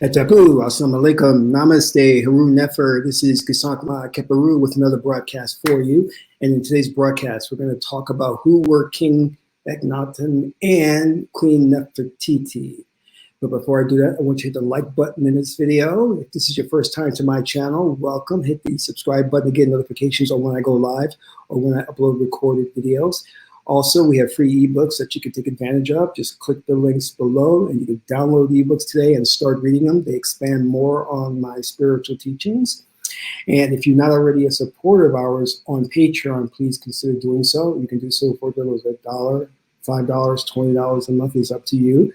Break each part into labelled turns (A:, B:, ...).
A: Etapu, assalamu alaikum, namaste, haru nefer. This is Kisakma Keperu with another broadcast for you. And in today's broadcast, we're going to talk about who were King Akhenaten and Queen Nefertiti. But before I do that, I want you to hit the like button in this video. If this is your first time to my channel, welcome. Hit the subscribe button to get notifications on when I go live or when I upload recorded videos. Also, we have free ebooks that you can take advantage of. Just click the links below and you can download the ebooks today and start reading them. They expand more on my spiritual teachings. And if you're not already a supporter of ours on Patreon, please consider doing so. You can do so for as little as $1, $5, $20 a month. Is up to you.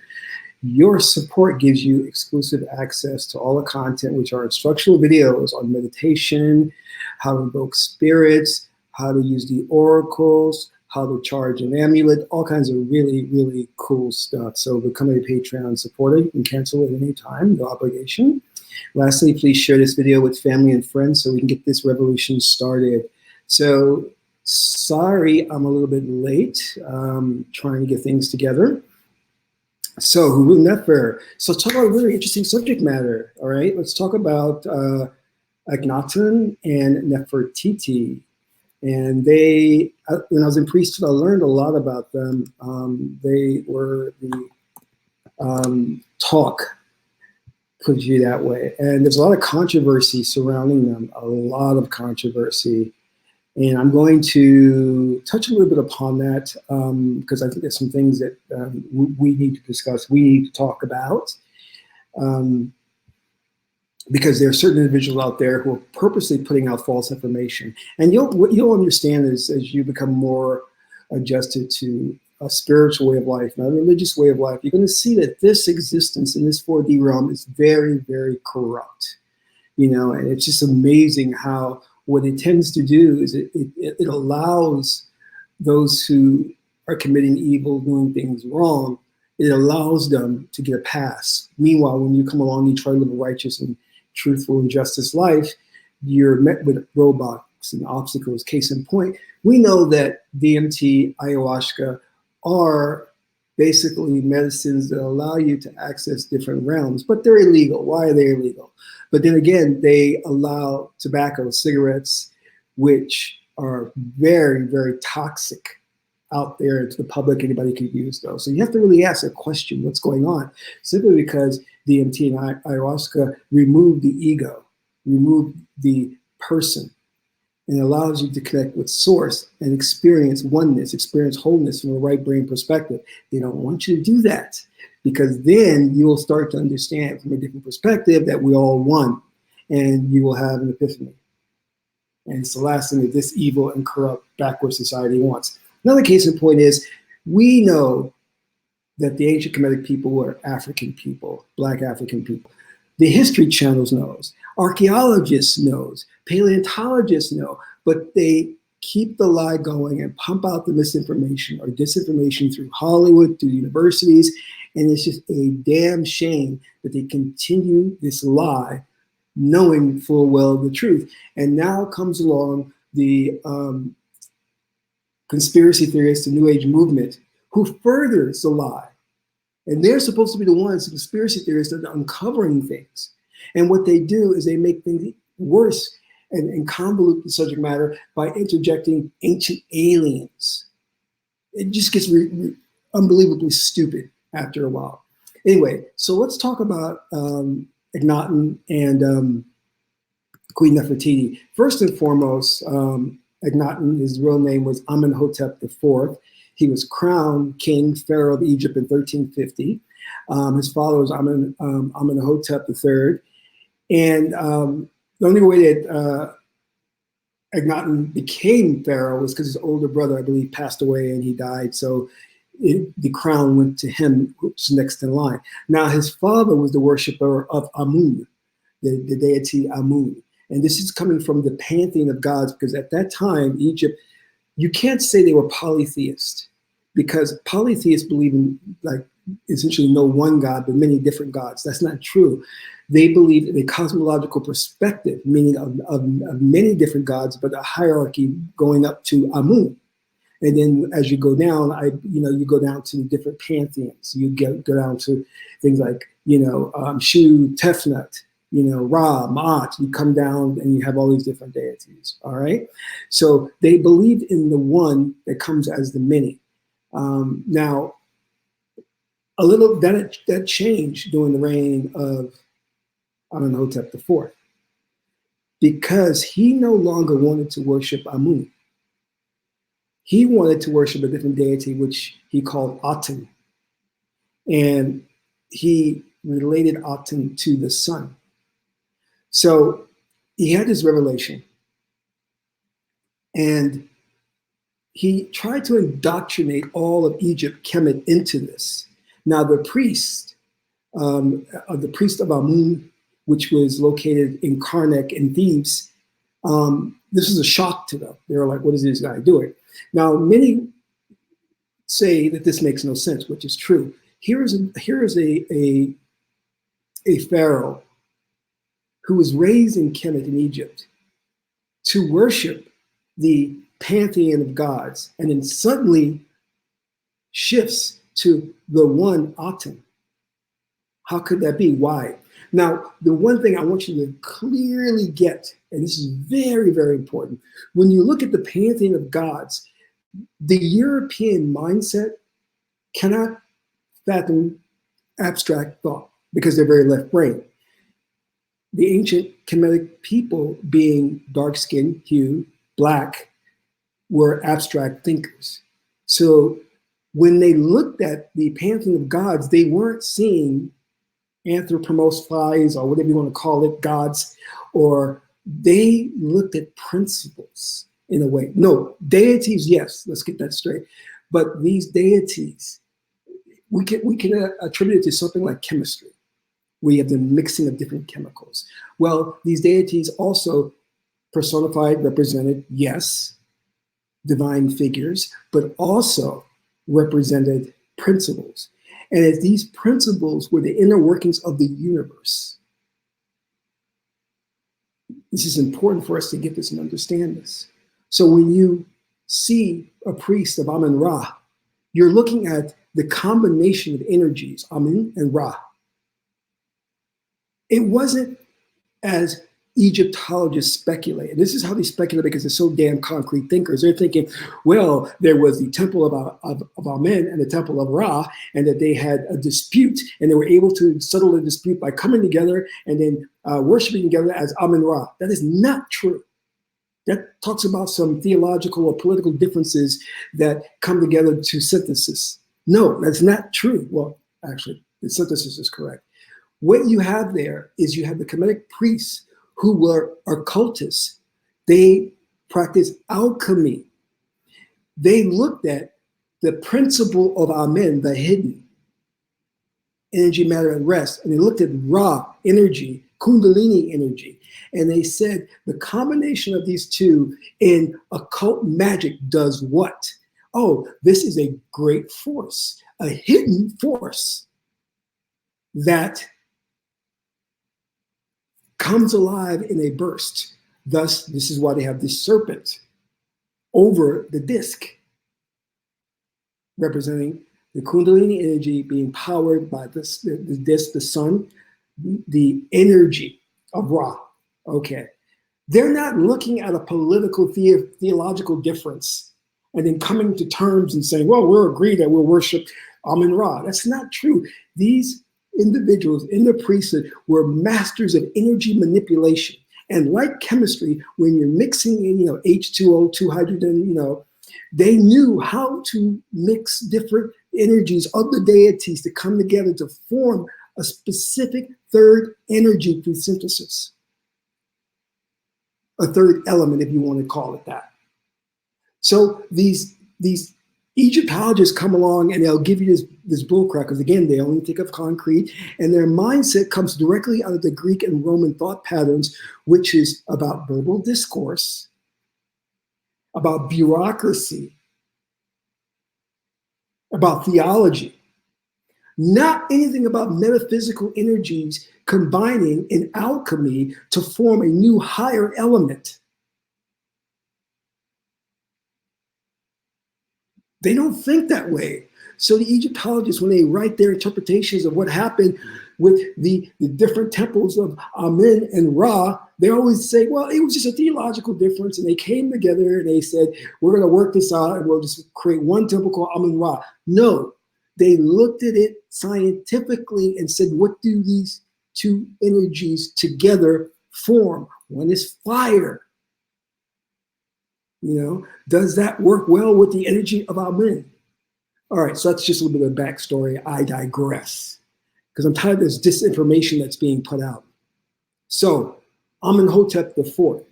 A: Your support gives you exclusive access to all the content, which are instructional videos on meditation, how to invoke spirits, how to use the oracles, how to charge an amulet, all kinds of really, really cool stuff. So become a Patreon supporter. You can cancel at any time, no obligation. Lastly, please share this video with family and friends so we can get this revolution started. So sorry, I'm a little bit late trying to get things together. So Huru Nefer. So let's talk about a really interesting subject matter, all right? Let's talk about Akhenaten and Nefertiti. And they, when I was in priesthood, I learned a lot about them. They were the talk, put it that way. And there's a lot of controversy surrounding them, a lot of controversy. And I'm going to touch a little bit upon that because I think there's some things that we need to discuss, we need to talk about. Because there are certain individuals out there who are purposely putting out false information. And what you'll understand is as you become more adjusted to a spiritual way of life, not a religious way of life, you're going to see that this existence in this 4D realm is very, very corrupt. You know, and it's just amazing how what it tends to do is it allows those who are committing evil, doing things wrong, it allows them to get a pass. Meanwhile, when you come along, you try to live a righteous and truthful and justice life, you're met with roadblocks and obstacles. Case in point, we know that DMT, ayahuasca are basically medicines that allow you to access different realms, but they're illegal. Why are they illegal? But then again, they allow tobacco, cigarettes, which are very, very toxic out there to the public. Anybody can use those. So you have to really ask a question, what's going on? Simply because DMT and ayahuasca remove the ego, remove the person, and allows you to connect with source and experience oneness, experience wholeness from a right brain perspective. They don't want you to do that because then you will start to understand from a different perspective that we all one, and you will have an epiphany. And it's the last thing that this evil and corrupt backward society wants. Another case in point is we know that the ancient Kemetic people were African people, Black African people. The History Channels knows, archaeologists knows, paleontologists know, but they keep the lie going and pump out the misinformation or disinformation through Hollywood, through universities, and it's just a damn shame that they continue this lie, knowing full well the truth. And now comes along the conspiracy theorists, the New Age movement, who furthers the lie. And they're supposed to be the ones, the conspiracy theorists, that are uncovering things. And what they do is they make things worse and convolute the subject matter by interjecting ancient aliens. It just gets unbelievably stupid after a while. Anyway, so let's talk about Akhenaten and Queen Nefertiti. First and foremost, Akhenaten, his real name was Amenhotep IV. He was crowned king, pharaoh of Egypt in 1350. His father was Amenhotep III. And the only way that Akhenaten became pharaoh was because his older brother, I believe, passed away and he died. So the crown went to him, which is next in line. Now, his father was the worshiper of Amun, the deity Amun. And this is coming from the pantheon of gods, because at that time, Egypt, you can't say they were polytheist, because polytheists believe in, like, essentially no one God, but many different gods. That's not true. They believe in a cosmological perspective, meaning of many different gods, but a hierarchy going up to Amun. And then as you go down, you go down to the different pantheons. You go down to things like, Shu, Tefnut, Ra, Ma'at. You come down and you have all these different deities. All right. So they believed in the one that comes as the many. Now, a little that changed during the reign of Amenhotep IV, because he no longer wanted to worship Amun. He wanted to worship a different deity, which he called Aten. And he related Aten to the sun. So he had this revelation, and he tried to indoctrinate all of Egypt, Kemet, into this. Now, the priest of Amun, which was located in Karnak in Thebes, this was a shock to them. They were like, what is this guy doing? Now, many say that this makes no sense, which is true. Here is a pharaoh who was raised in Kemet in Egypt to worship the pantheon of gods, and then suddenly shifts to the one Aten. How could that be? Why? Now, the one thing I want you to clearly get, and this is very, very important, when you look at the pantheon of gods, the European mindset cannot fathom abstract thought because they're very left-brained. The ancient Kemetic people, being dark-skinned, hue, black, were abstract thinkers. So when they looked at the pantheon of gods, they weren't seeing anthropomorphized, or whatever you want to call it, gods, or they looked at principles in a way. No, deities, yes, let's get that straight. But these deities, we can attribute it to something like chemistry. We have the mixing of different chemicals. Well, these deities also personified, represented, yes, divine figures, but also represented principles. And as these principles were the inner workings of the universe, this is important for us to get this and understand this. So when you see a priest of Amun Ra, you're looking at the combination of energies, Amun and Ra. It wasn't as Egyptologists speculate, and this is how they speculate because they're so damn concrete thinkers. They're thinking, well, there was the temple of Amen and the temple of Ra, and that they had a dispute, and they were able to settle the dispute by coming together and then worshiping together as Amen Ra. That is not true. That talks about some theological or political differences that come together to synthesis. No, that's not true. Well, actually, the synthesis is correct. What you have there is you have the Kemetic priests who were occultists. They practiced alchemy. They looked at the principle of Amen, the hidden energy, matter, and rest, and they looked at Ra, energy, Kundalini energy, and they said the combination of these two in occult magic does what? Oh, this is a great force, a hidden force that comes alive in a burst. Thus, this is why they have this serpent over the disc, representing the Kundalini energy being powered by the disc, the sun, the energy of Ra. Okay. They're not looking at a political theological difference and then coming to terms and saying, well, we're agreed that we'll worship Amun Ra. That's not true. These individuals in the priesthood were masters of energy manipulation. And like chemistry, when you're mixing in, H2O, 2 hydrogen, they knew how to mix different energies of the deities to come together to form a specific third energy through synthesis. A third element, if you want to call it that. So these Egyptologists come along and they'll give you this bullcrap, because again, they only think of concrete, and their mindset comes directly out of the Greek and Roman thought patterns, which is about verbal discourse, about bureaucracy, about theology, not anything about metaphysical energies combining in alchemy to form a new higher element. They don't think that way. So the Egyptologists, when they write their interpretations of what happened, with the different temples of Amen and Ra, they always say, well, it was just a theological difference. And they came together and they said, we're going to work this out and we'll just create one temple called Amen Ra. No, they looked at it scientifically and said, what do these two energies together form? One is fire. You know, does that work well with the energy of Amen? All right, so that's just a little bit of backstory. I digress, because I'm tired of this disinformation that's being put out. So Amenhotep IV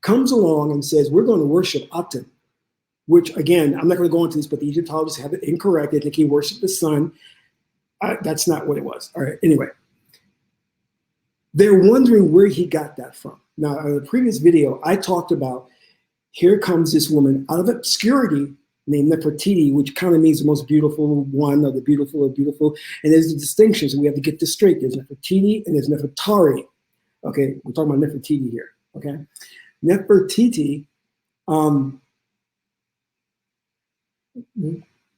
A: comes along and says, we're going to worship Aten, which, again, I'm not going to go into this, but the Egyptologists have it incorrect. They think he worshiped the sun. That's not what it was. All right, anyway. They're wondering where he got that from. Now, in the previous video, I talked about, here comes this woman out of obscurity named Nefertiti, which kind of means the most beautiful one, or the beautiful, and there's the distinctions, and we have to get this straight. There's Nefertiti and there's Nefertari. Okay, we're talking about Nefertiti here, okay? Nefertiti,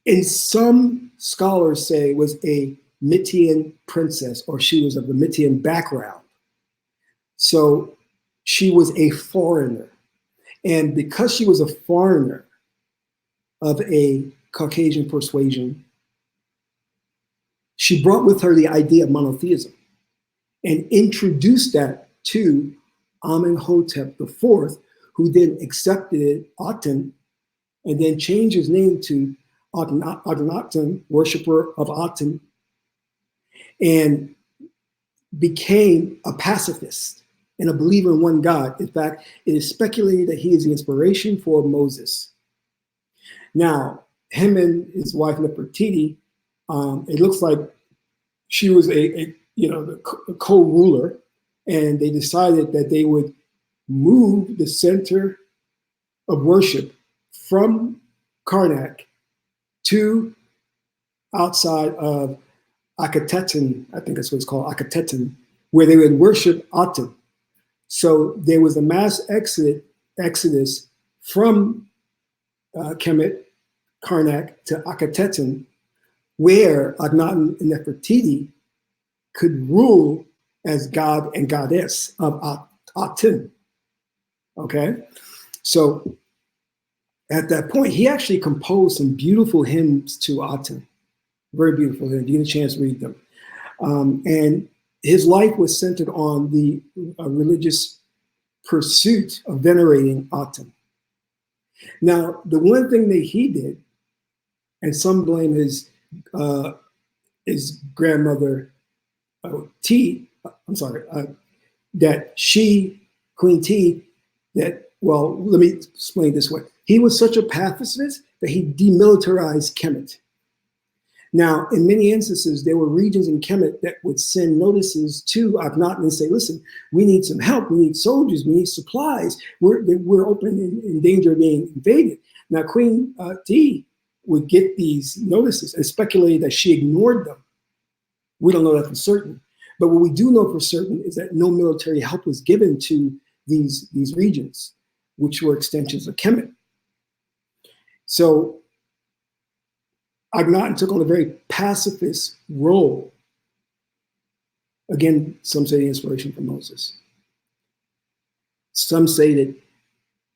A: in some scholars say was a Median princess, or she was of the Median background. So she was a foreigner. And because she was a foreigner of a Caucasian persuasion, she brought with her the idea of monotheism and introduced that to Amenhotep IV, who then accepted it, Aten, and then changed his name to Akhenaten, worshiper of Aten, and became a pacifist and a believer in one God. In fact, it is speculated that he is the inspiration for Moses. Now, him and his wife Nefertiti, it looks like she was a co-ruler, and they decided that they would move the center of worship from Karnak to outside of Akhenaten, I think that's what it's called, Akhenaten, where they would worship Aten. So there was a mass exodus from Kemet, Karnak, to Akhenaten, where Akhenaten and Nefertiti could rule as god and goddess of Aten. Okay? So at that point, he actually composed some beautiful hymns to Aten. Very beautiful hymns. You get a chance to read them. And his life was centered on the religious pursuit of venerating Aten. Now, the one thing that he did, and some blame his grandmother, that she, Queen T, that, well, let me explain this way. He was such a pacifist that he demilitarized Kemet. Now, in many instances, there were regions in Kemet that would send notices to Akhenaten and say, listen, we need some help, we need soldiers, we need supplies, we're open in danger of being invaded. Now, Queen T would get these notices and speculated that she ignored them. We don't know that for certain. But what we do know for certain is that no military help was given to these regions, which were extensions of Kemet. So Akhenaten took on a very pacifist role. Again, some say the inspiration from Moses. Some say that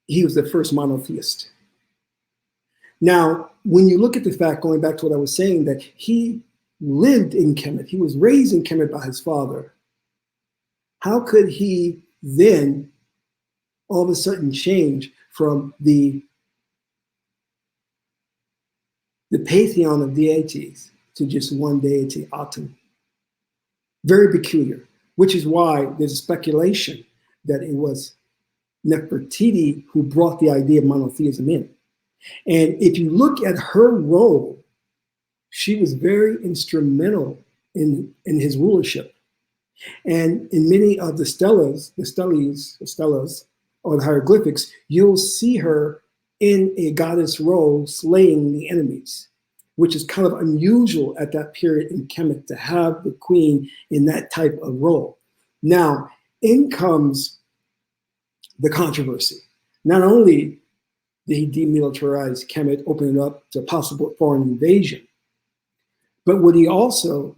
A: he was the first monotheist. Now, when you look at the fact, going back to what I was saying, that he lived in Kemet, he was raised in Kemet by his father, how could he then all of a sudden change from the pantheon of deities to just one deity, Aten? Very peculiar, which is why there's a speculation that it was Nefertiti who brought the idea of monotheism in. And if you look at her role, she was very instrumental in his rulership. And in many of the stelas, or the hieroglyphics, you'll see her in a goddess role slaying the enemies, which is kind of unusual at that period in Kemet to have the queen in that type of role. Now, in comes the controversy. Not only did he demilitarize Kemet, opening it up to possible foreign invasion, but what he also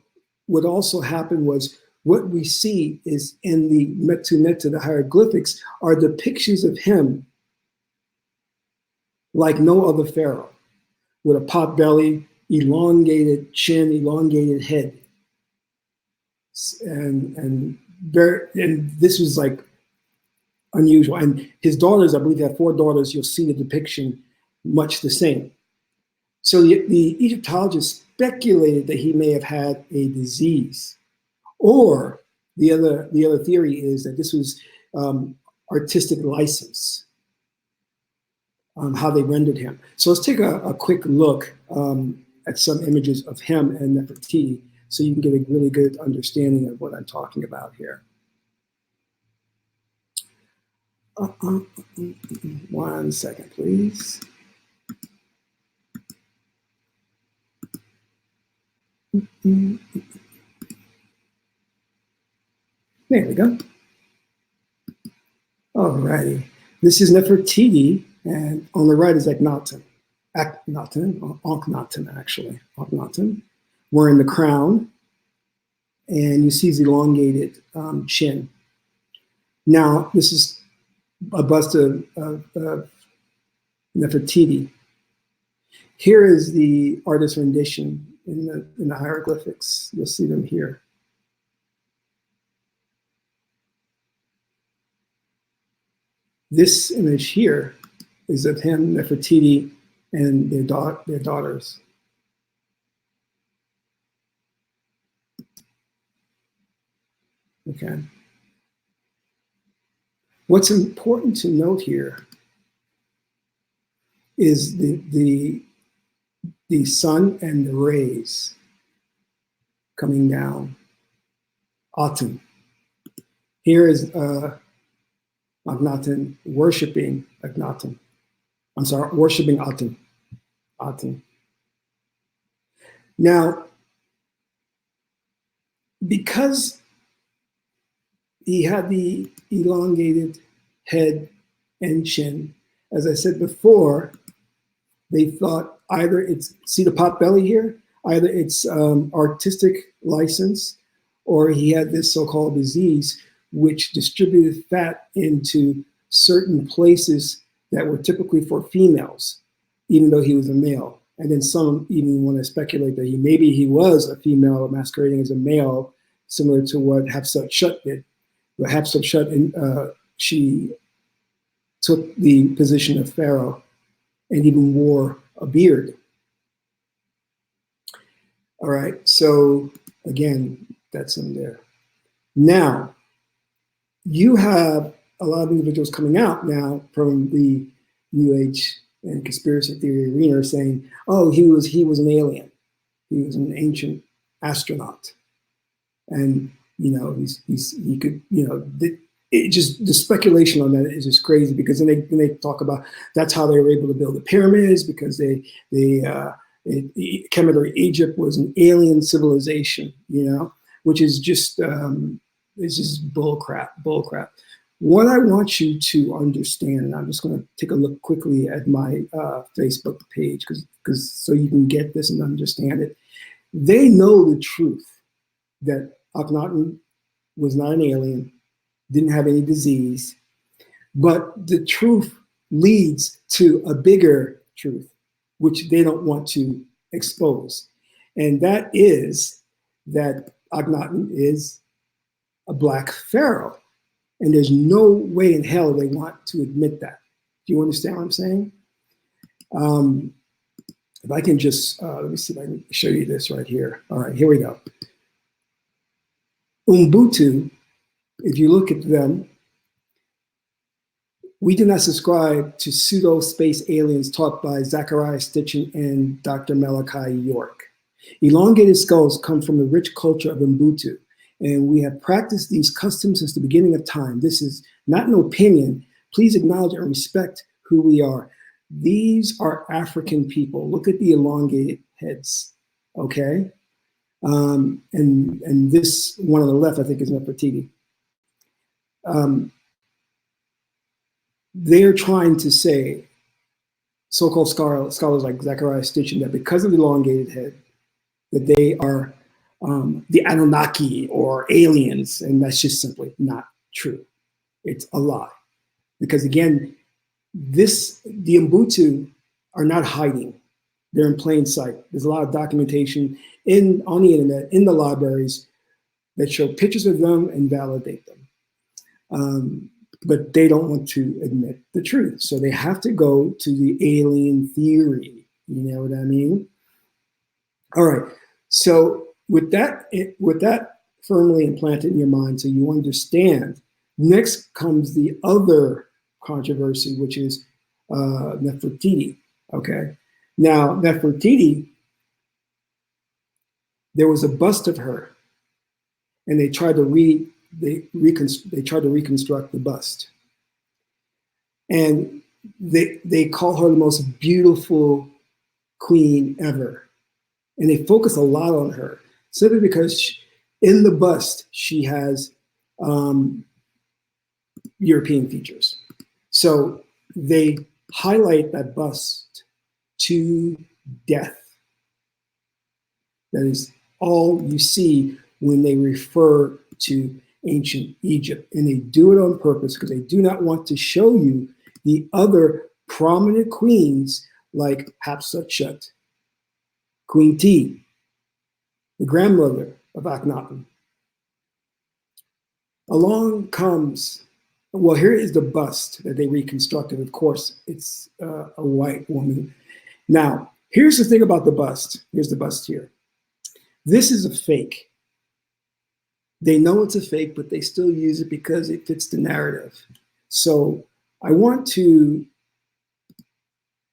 A: what also happened was what we see is in the Metu Neter, the hieroglyphics, are depictions of him like no other pharaoh, with a pot belly, elongated chin, elongated head. And this was like unusual. And his daughters, I believe he had 4 daughters, you'll see the depiction much the same. So the Egyptologists speculated that he may have had a disease. Or the other theory is that this was artistic license, how they rendered him. So let's take a quick look at some images of him and Nefertiti so you can get a really good understanding of what I'm talking about here. One second, please. There we go. Alrighty. This is Nefertiti, and on the right is Akhenaten. Akhenaten, actually. Akhenaten, wearing the crown, and you see his elongated chin. Now, this is a bust of Nefertiti. Here is the artist's rendition in the hieroglyphics. You'll see them here. This image here is of him, Nefertiti, and their daughters. Okay. What's important to note here is the sun and the rays coming down. Aten. Here is Akhenaten worshiping Akhenaten. I'm sorry, worshiping Aten. Aten. Now, because he had the elongated head and chin, as I said before, they thought either it's, see the pot belly here? Either it's artistic license, or he had this so-called disease which distributed fat into certain places that were typically for females, even though he was a male. And then some even want to speculate that maybe he was a female masquerading as a male, similar to what Hatshepsut did. But Hatshepsut, she took the position of pharaoh and even wore a beard. All right, so again, that's in there. Now, you have a lot of individuals coming out now from the New Age and conspiracy theory arena saying, oh, he was an alien. He was an ancient astronaut. And, you know, he could, you know, the speculation on that is just crazy, because then they talk about that's how they were able to build the pyramids, because Kemetic Egypt was an alien civilization, you know, which is just, it's just bull crap. What I want you to understand, and I'm just going to take a look quickly at my Facebook page, because so you can get this and understand it. They know the truth that Akhenaten was not an alien, didn't have any disease, but the truth leads to a bigger truth, which they don't want to expose. And that is that Akhenaten is a black pharaoh. And there's no way in hell they want to admit that. Do you understand what I'm saying? If I can just, let me see if I can show you this right here. All right, here we go. Ubuntu, if you look at them, we do not subscribe to pseudo-space aliens taught by Zachariah Stitchin and Dr. Malachi York. Elongated skulls come from the rich culture of Ubuntu, and we have practiced these customs since the beginning of time. This is not an opinion. Please acknowledge and respect who we are. These are African people. Look at the elongated heads, okay? And this one on the left, I think, is Nefertiti. They're trying to say, so-called scholars like Zachariah Stitchin, that because of the elongated head, that they are the Anunnaki or aliens, and that's just simply not true. It's a lie. Because again, the Ubuntu are not hiding. They're in plain sight. There's a lot of documentation on the internet, in the libraries, that show pictures of them and validate them. But they don't want to admit the truth. So they have to go to the alien theory. You know what I mean? All right. So with that firmly implanted in your mind, so you understand, next comes the other controversy, which is Nefertiti. Okay. Now, Nefertiti, there was a bust of her, and they tried to reconstruct the bust, and they call her the most beautiful queen ever, and they focus a lot on her simply because in the bust she has European features. So they highlight that bust to death. That is all you see when they refer to ancient Egypt. And they do it on purpose because they do not want to show you the other prominent queens like Hatshepsut, Queen T, the grandmother of Akhenaten. Along comes, well, here is the bust that they reconstructed. Of course, it's a white woman. Now, here's the thing about the bust. Here's the bust here. This is a fake. They know it's a fake, but they still use it because it fits the narrative. So I want to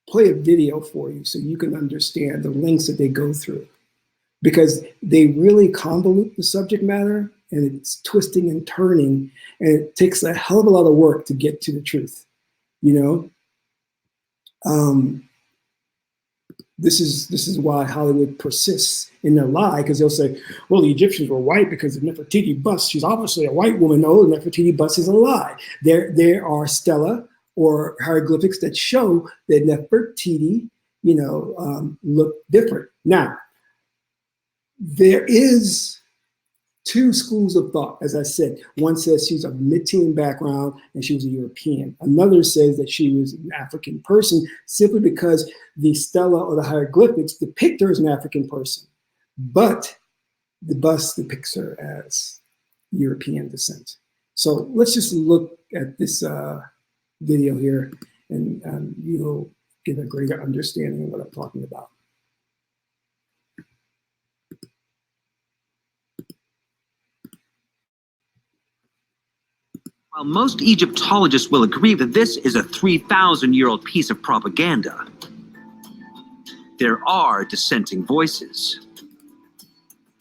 A: play a video for you so you can understand the lengths that they go through, because they really convolute the subject matter, and it's twisting and turning, and it takes a hell of a lot of work to get to the truth, you know? This is why Hollywood persists in their lie, because they'll say, well, the Egyptians were white because of Nefertiti bust. She's obviously a white woman. No, the Nefertiti bust is a lie. There are stela or hieroglyphics that show that Nefertiti, you know, look different. Now, there is two schools of thought, as I said. One says she's of mid-teen background and she was a European. Another says that she was an African person simply because the stela or the hieroglyphics depict her as an African person, but the bust depicts her as European descent. So let's just look at this video here, and you'll get a greater understanding of what I'm talking about.
B: While most Egyptologists will agree that this is a 3,000-year-old piece of propaganda, there are dissenting voices.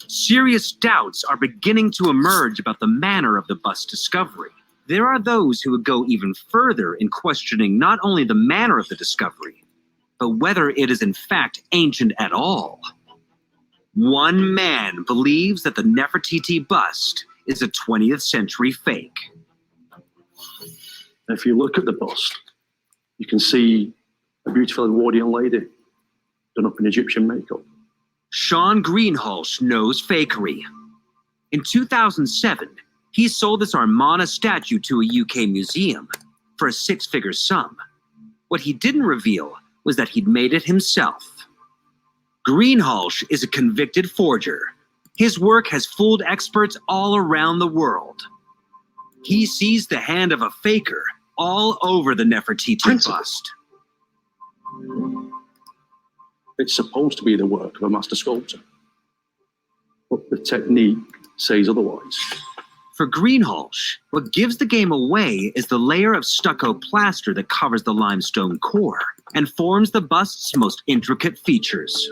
B: Serious doubts are beginning to emerge about the manner of the bust discovery. There are those who would go even further in questioning not only the manner of the discovery, but whether it is in fact ancient at all. One man believes that the Nefertiti bust is a 20th century fake.
C: If you look at the bust, you can see a beautiful Edwardian lady done up in Egyptian makeup.
B: Sean Greenhalgh knows fakery. In 2007, he sold this Armana statue to a UK museum for a six-figure sum. What he didn't reveal was that he'd made it himself. Greenhalgh is a convicted forger. His work has fooled experts all around the world. He sees the hand of a faker all over the Nefertiti bust.
C: It's supposed to be the work of a master sculptor, but the technique says otherwise.
B: For Greenhalgh, what gives the game away is the layer of stucco plaster that covers the limestone core and forms the bust's most intricate features.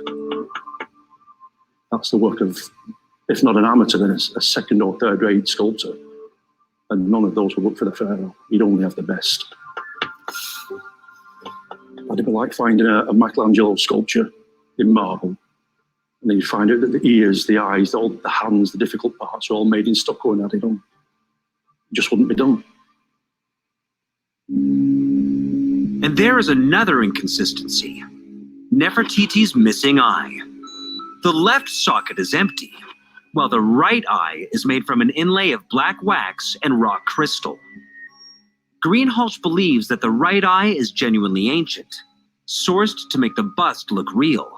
C: That's the work of, if not an amateur, then a second or third grade sculptor. And none of those would look for the pharaoh. You'd only have the best. I'd be like finding a Michelangelo sculpture in marble, and then you'd find out that the ears, the eyes, all the hands, the difficult parts are all made in stucco and added on. It just wouldn't be done.
B: And there is another inconsistency. Nefertiti's missing eye. The left socket is empty, while the right eye is made from an inlay of black wax and rock crystal. Greenhalgh believes that the right eye is genuinely ancient, sourced to make the bust look real.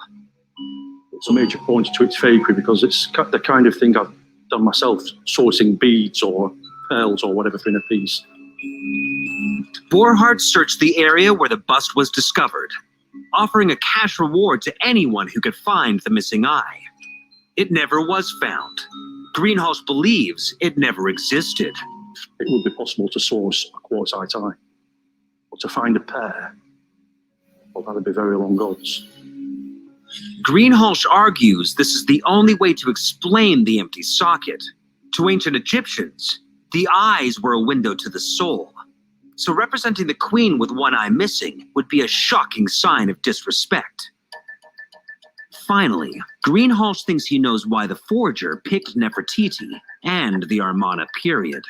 C: It's a major point to its fakery because it's the kind of thing I've done myself, sourcing beads or pearls or whatever for in a piece.
B: Borchardt searched the area where the bust was discovered, offering a cash reward to anyone who could find the missing eye. It never was found. Greenhalgh believes it never existed.
C: It would be possible to source a quartzite eye, but to find a pair, well, that'd be very long odds.
B: Greenhalgh argues this is the only way to explain the empty socket. To ancient Egyptians, the eyes were a window to the soul. So representing the queen with one eye missing would be a shocking sign of disrespect. Finally, Greenhalgh thinks he knows why the forger picked Nefertiti and the Amarna period.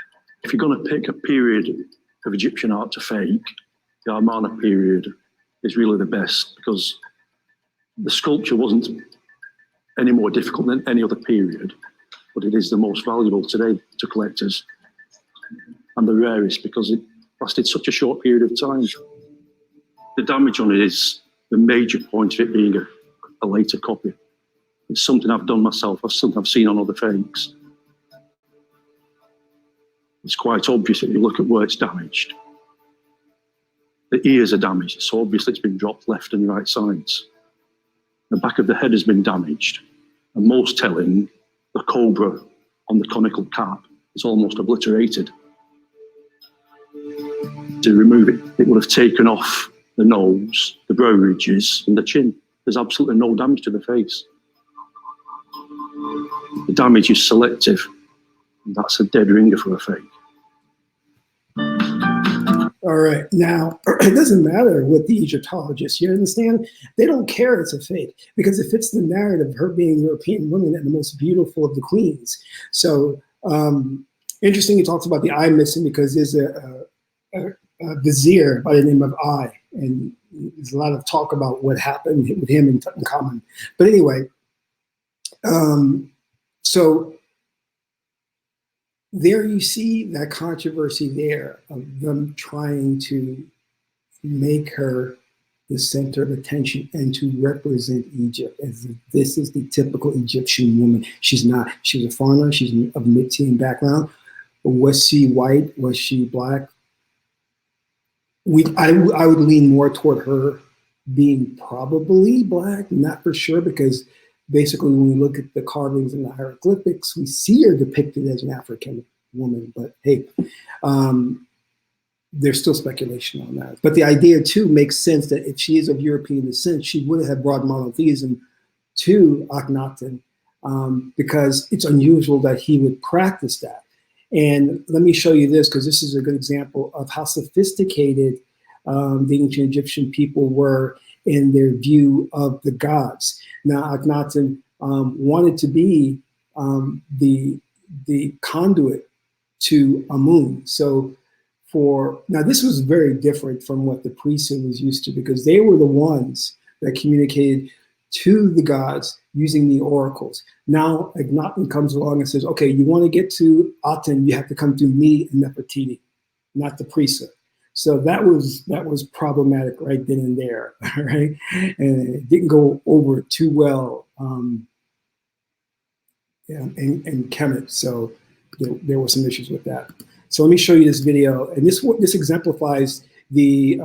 C: If you're going to pick a period of Egyptian art to fake, the Amarna period is really the best because the sculpture wasn't any more difficult than any other period, but it is the most valuable today to collectors and the rarest because it lasted such a short period of time. The damage on it is the major point of it being a later copy. It's something I've done myself, something I've seen on other fakes. It's quite obvious if you look at where it's damaged. The ears are damaged, so obviously it's been dropped left and right sides. The back of the head has been damaged, and most telling, the cobra on the conical cap is almost obliterated. To remove it, it would have taken off the nose, the brow ridges, and the chin. There's absolutely no damage to the face. The damage is selective, and that's a dead ringer for a fake.
A: All right, now it doesn't matter what the Egyptologists, you understand? They don't care it's a fake because it fits the narrative of her being a European woman and the most beautiful of the queens. So interesting, he talks about the eye missing because there's a vizier by the name of Eye, and there's a lot of talk about what happened with him in Tutankhamun. But anyway, so there you see that controversy there of them trying to make her the center of attention and to represent Egypt as if this is the typical Egyptian woman. She's not. She was a foreigner. She's of Mixed background. Was she white? Was she black? I would lean more toward her being probably black, not for sure, because basically when we look at the carvings and the hieroglyphics, we see her depicted as an African woman. But hey, there's still speculation on that. But the idea too makes sense that if she is of European descent, she would have brought monotheism to Akhenaten because it's unusual that he would practice that. And let me show you this, because this is a good example of how sophisticated the ancient Egyptian people were in their view of the gods. Now, Akhenaten wanted to be the conduit to Amun. So now this was very different from what the priesthood was used to, because they were the ones that communicated to the gods using the oracles. Now Akhenaten comes along and says, okay, you want to get to Aten, you have to come through me and Nefertiti, not the priesthood. So that was problematic right then and there, right? And it didn't go over too well in Kemet, so there were some issues with that. So let me show you this video, and this exemplifies the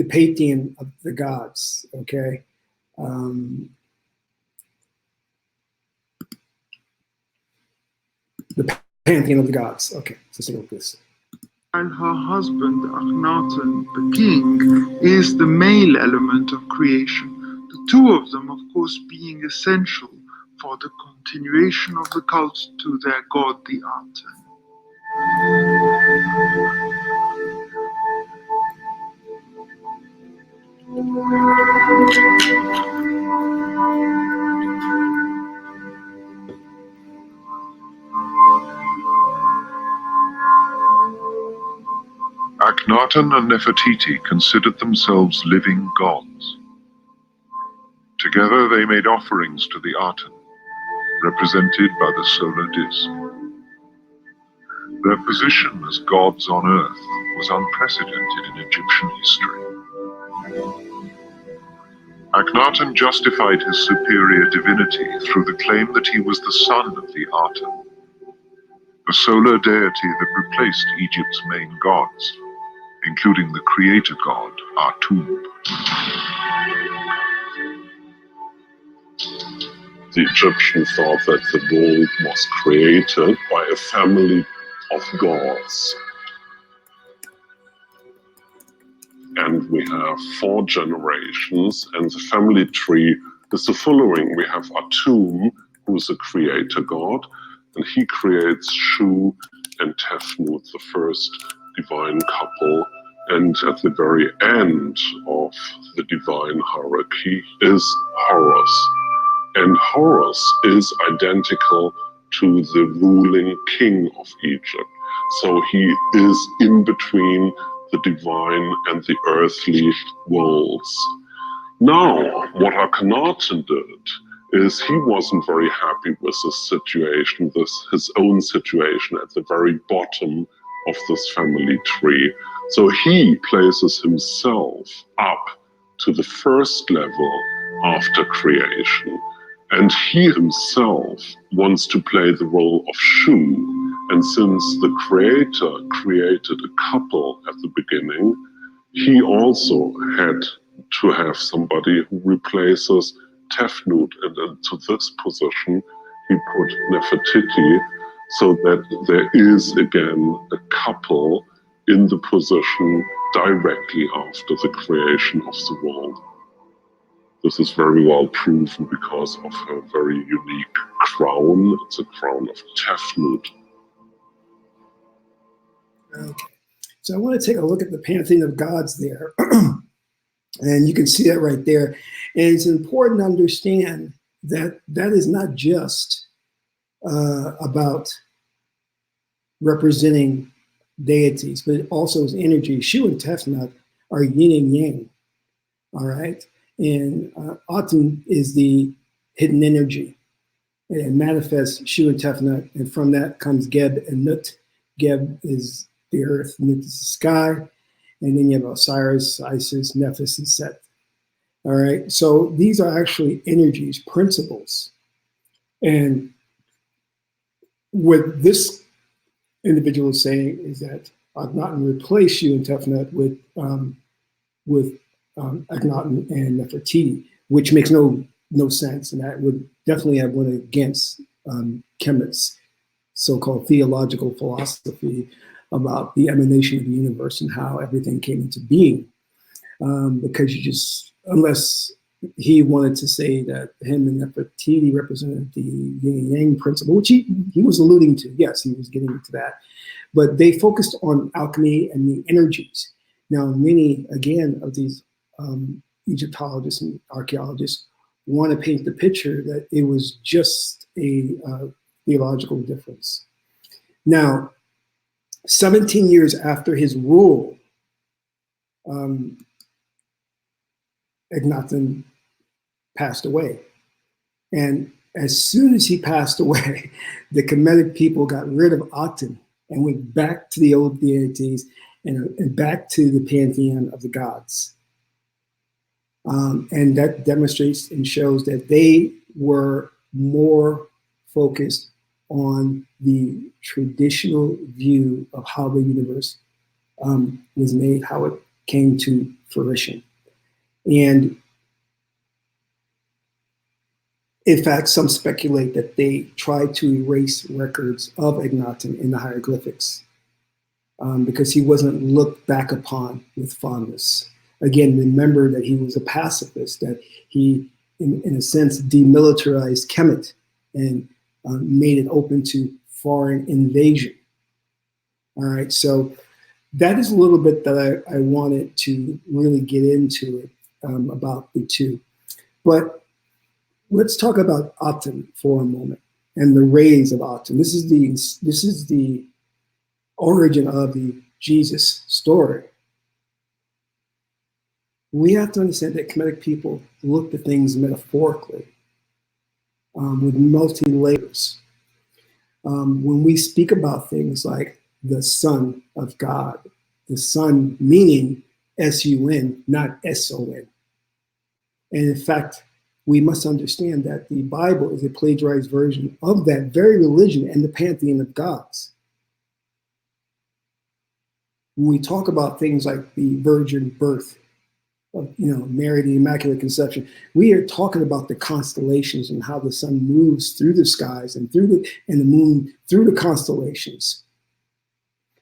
A: pantheon of the gods, okay? The pantheon of the gods. Okay, so let's look at this.
D: And her husband, Akhenaten, the king, is the male element of creation, the two of them, of course, being essential for the continuation of the cult to their god, the Aten.
E: Akhenaten and Nefertiti considered themselves living gods. Together they made offerings to the Aten, represented by the solar disk. Their position as gods on earth was unprecedented in Egyptian history. Akhenaten justified his superior divinity through the claim that he was the son of the Aten, the solar deity that replaced Egypt's main gods, including the creator god Atum.
F: The Egyptians thought that the world was created by a family of gods. And we have 4 generations, and the family tree is the following. We have Atum, who is a creator god, and he creates Shu and Tefnut, the first divine couple. And at the very end of the divine hierarchy is Horus. And Horus is identical to the ruling king of Egypt. So he is in between the divine and the earthly worlds. Now, what Akhenaten did is he wasn't very happy with this situation, his own situation at the very bottom of this family tree. So he places himself up to the first level after creation. And he himself wants to play the role of Shu. And since the creator created a couple at the beginning, he also had to have somebody who replaces Tefnut. And into this position, he put Nefertiti, so that there is again a couple in the position directly after the creation of the world. This is very well proven because of her very unique crown. It's a crown of Tefnut.
A: Okay. So I want to take a look at the pantheon of gods there. And you can see that right there. And it's important to understand that that is not just about representing deities, but it also is energy. Shu and Tefnut are yin and yang, all right? And Atum is the hidden energy. And it manifests Shu and Tefnut, and from that comes Geb and Nut. Geb is the earth, Nut is the sky, and then you have Osiris, Isis, Nephis, and Set. All right, so these are actually energies, principles. And what this individual is saying is that Akhenaten replaced Shu and Tefnut with Akhenaten and Nefertiti, which makes no sense, and that would definitely have went against Kemet's so-called theological philosophy about the emanation of the universe and how everything came into being. Because unless he wanted to say that him and Nefertiti represented the yin and yang principle, which he was alluding to. Yes, he was getting into that. But they focused on alchemy and the energies. Now, many, again, of these Egyptologists and archaeologists want to paint the picture that it was just a theological difference. Now, 17 years after his rule, Akhenaten passed away. And as soon as he passed away, the Kemetic people got rid of Aten and went back to the old deities and back to the pantheon of the gods. And that demonstrates and shows that they were more focused on the traditional view of how the universe was made, how it came to fruition. And in fact, some speculate that they tried to erase records of Akhenaten in the hieroglyphics because he wasn't looked back upon with fondness. Again, remember that he was a pacifist, that he, in a sense, demilitarized Kemet and made it open to foreign invasion. All right, so that is a little bit that I wanted to really get into it about the two. But let's talk about Aten for a moment and the rays of Aten. This is the origin of the Jesus story. We have to understand that Kemetic people looked at things metaphorically. with multi-layers. When we speak about things like the Son of God, the Son meaning S-U-N, not S-O-N. And in fact, we must understand that the Bible is a plagiarized version of that very religion and the pantheon of gods. When we talk about things like the virgin birth of, Mary, the Immaculate Conception, we are talking about the constellations and how the sun moves through the skies and the moon through the constellations.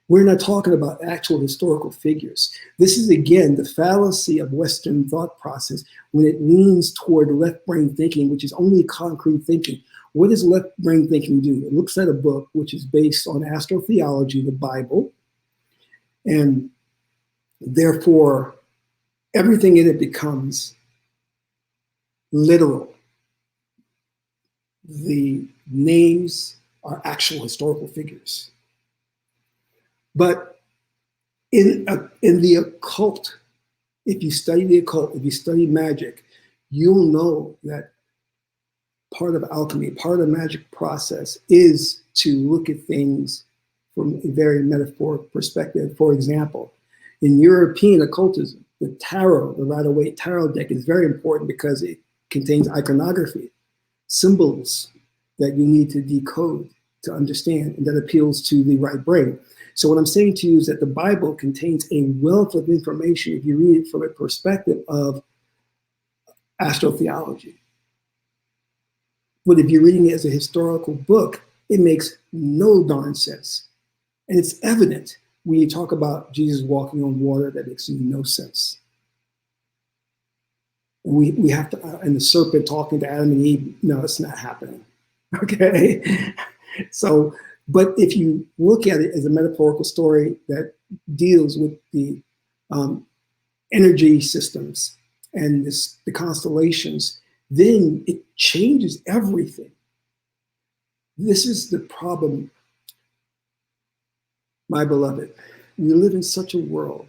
A: We're not talking about actual historical figures. This is, again, the fallacy of Western thought process when it leans toward left brain thinking, which is only concrete thinking. What does left brain thinking do? It looks at a book which is based on astrotheology, the Bible, and therefore everything in it becomes literal. The names are actual historical figures. But in the occult, if you study the occult, if you study magic, you'll know that part of alchemy, part of the magic process is to look at things from a very metaphoric perspective. For example, in European occultism, the tarot, the Rider-Waite tarot deck is very important because it contains iconography, symbols that you need to decode to understand, and that appeals to the right brain. So what I'm saying to you is that the Bible contains a wealth of information if you read it from a perspective of astrotheology. But if you're reading it as a historical book, it makes no darn sense. And it's evident when you talk about Jesus walking on water, that makes no sense. And we have to, and the serpent talking to Adam and Eve, no, it's not happening. Okay? So, but if you look at it as a metaphorical story that deals with the energy systems and the constellations, then it changes everything. This is the problem, my beloved. We live in such a world.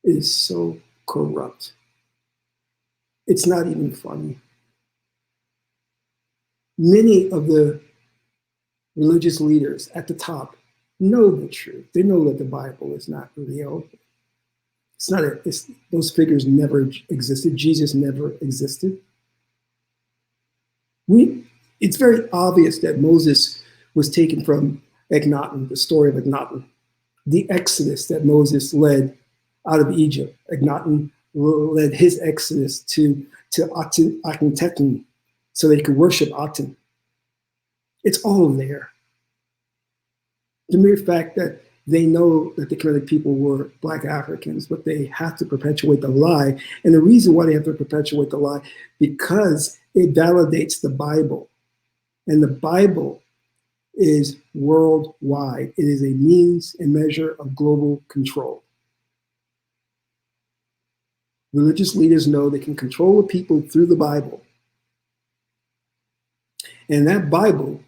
A: It is so corrupt. It's not even funny. Many of the religious leaders at the top know the truth. They know that the Bible is not real. It's not. Those figures never existed. Jesus never existed. It's very obvious that Moses was taken from Akhenaten, the story of Akhenaten, the exodus that Moses led out of Egypt. Akhenaten led his exodus to Akhenaten so they could worship Aten. It's all there. The mere fact that they know that the Kemetic people were Black Africans, but they have to perpetuate the lie. And the reason why they have to perpetuate the lie, because it validates the Bible. And the Bible is worldwide. It is a means and measure of global control. Religious leaders know they can control the people through the Bible. And that Bible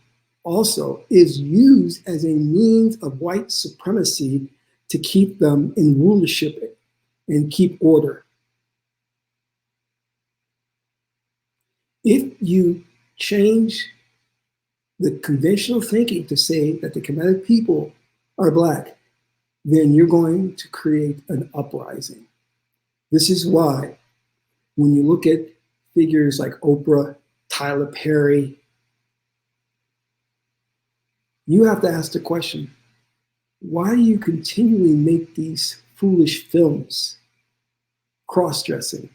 A: also is used as a means of white supremacy to keep them in rulership and keep order. If you change the conventional thinking to say that the Kemetic people are Black, then you're going to create an uprising. This is why when you look at figures like Oprah, Tyler Perry, you have to ask the question, why do you continually make these foolish films, cross-dressing,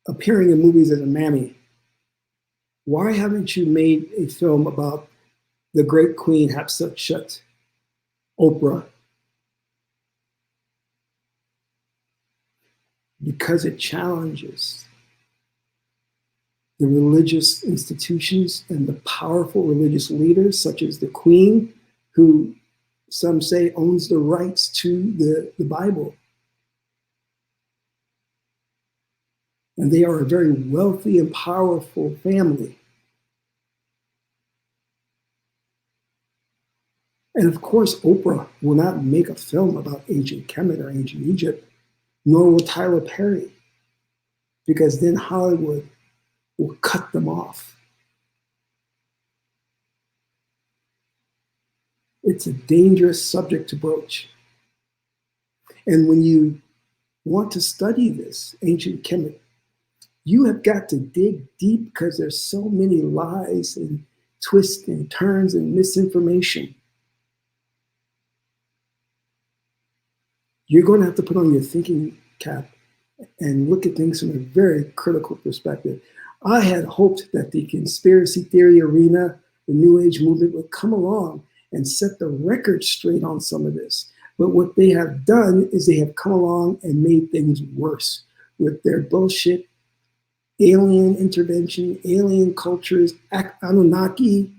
A: appearing in movies as a mammy? Why haven't you made a film about the great Queen Hatshepsut, Oprah? Because it challenges the religious institutions and the powerful religious leaders, such as the Queen, who some say owns the rights to the Bible. And they are a very wealthy and powerful family. And of course, Oprah will not make a film about ancient Kemet or ancient Egypt, nor will Tyler Perry, because then Hollywood will cut them off. It's a dangerous subject to broach. And when you want to study this ancient Kemet, you have got to dig deep because there's so many lies and twists and turns and misinformation. You're going to have to put on your thinking cap and look at things from a very critical perspective. I had hoped that the conspiracy theory arena, the New Age movement would come along and set the record straight on some of this. But what they have done is they have come along and made things worse with their bullshit, alien intervention, alien cultures, Anunnaki.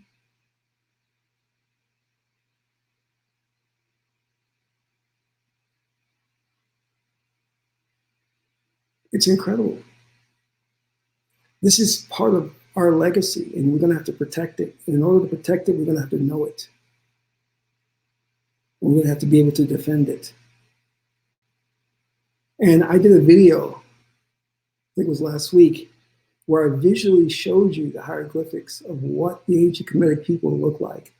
A: It's incredible. This is part of our legacy, and we're going to have to protect it. And in order to protect it, we're going to have to know it. And we're going to have to be able to defend it. And I did a video, I think it was last week, where I visually showed you the hieroglyphics of what the ancient Kemetic people look like.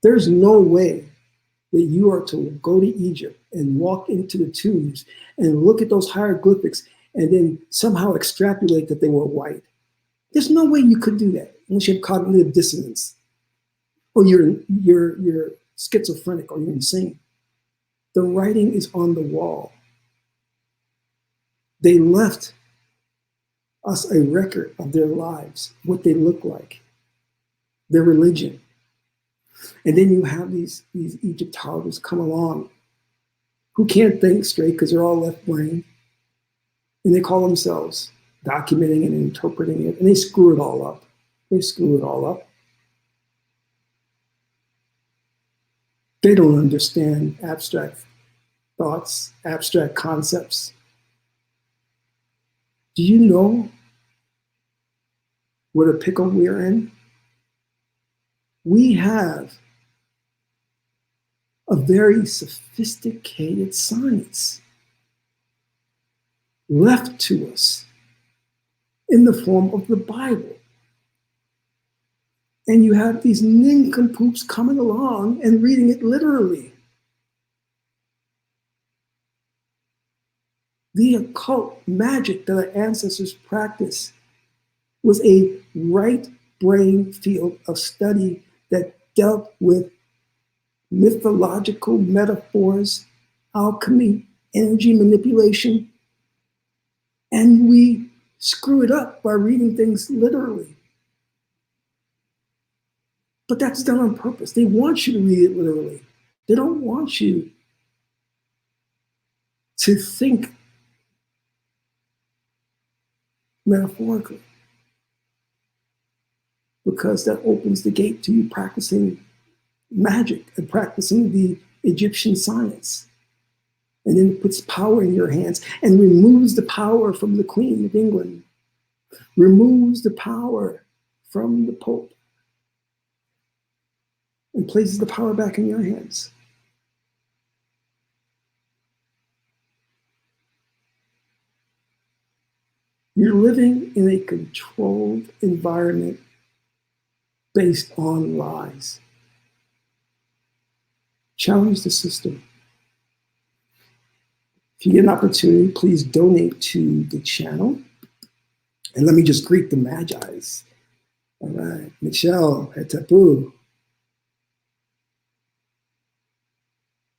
A: There's no way that you are to go to Egypt and walk into the tombs and look at those hieroglyphics and then somehow extrapolate that they were white. There's no way you could do that unless you have cognitive dissonance, or you're schizophrenic, or you're insane. The writing is on the wall. They left us a record of their lives, what they look like, their religion. And then you have these Egyptologists come along who can't think straight because they're all left-brained, and they call themselves documenting and interpreting it, and they screw it all up. They screw it all up. They don't understand abstract thoughts, abstract concepts. Do you know what a pickle we're in? We have a very sophisticated science left to us in the form of the Bible. And you have these nincompoops coming along and reading it literally. The occult magic that our ancestors practiced was a right brain field of study that dealt with mythological metaphors, alchemy, energy manipulation, and we screw it up by reading things literally. But that's done on purpose. They want you to read it literally. They don't want you to think metaphorically, because that opens the gate to you practicing magic and practicing the Egyptian science. And then it puts power in your hands and removes the power from the Queen of England, removes the power from the Pope, and places the power back in your hands. You're living in a controlled environment based on lies. Challenge the system. If you get an opportunity, please donate to the channel. And let me just greet the Magi's. All right, Michelle, Hetapu.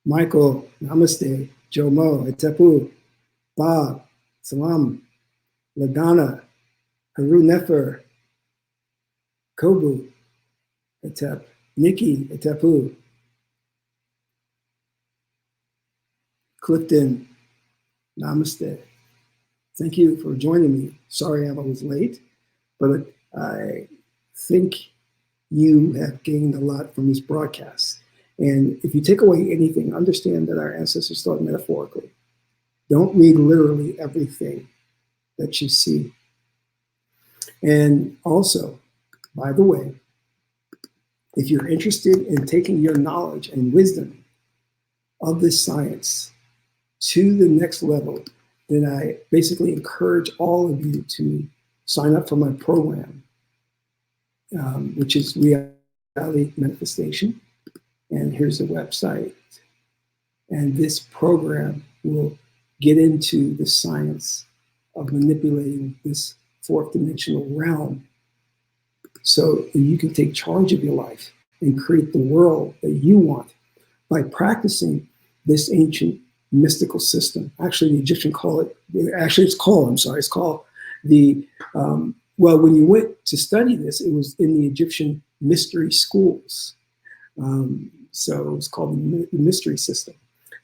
A: Michael, Namaste. Jomo, Hetapu. Bob, Salam. Ladana, Haru Nefer, Kobu, Etep, Nikki, Etepu, Clifton, Namaste. Thank you for joining me. Sorry I was late, but I think you have gained a lot from this broadcast. And if you take away anything, understand that our ancestors thought metaphorically. Don't read literally everything that you see. And also, by the way, if you're interested in taking your knowledge and wisdom of this science to the next level, then I basically encourage all of you to sign up for my program, which is Reality Manifestation. And here's the website. And this program will get into the science of manipulating this fourth dimensional realm so that you can take charge of your life and create the world that you want by practicing this ancient mystical system. Actually, the Egyptians call it, it's called the, well, when you went to study this, it was in the Egyptian mystery schools. So it's called the mystery system.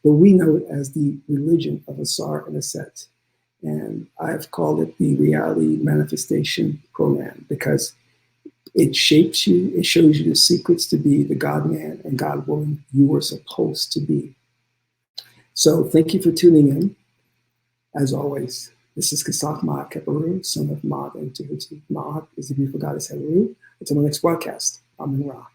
A: But we know it as the religion of Asar and Aset. And I've called it the Reality Manifestation Program because it shapes you, it shows you the secrets to be the God-man and God-woman you were supposed to be. So thank you for tuning in. As always, this is Kasaf Ma'at Keperu, son of Ma'at and Tehuti. Ma'at is the beautiful goddess Heru. Until the next broadcast, I'm in Ra.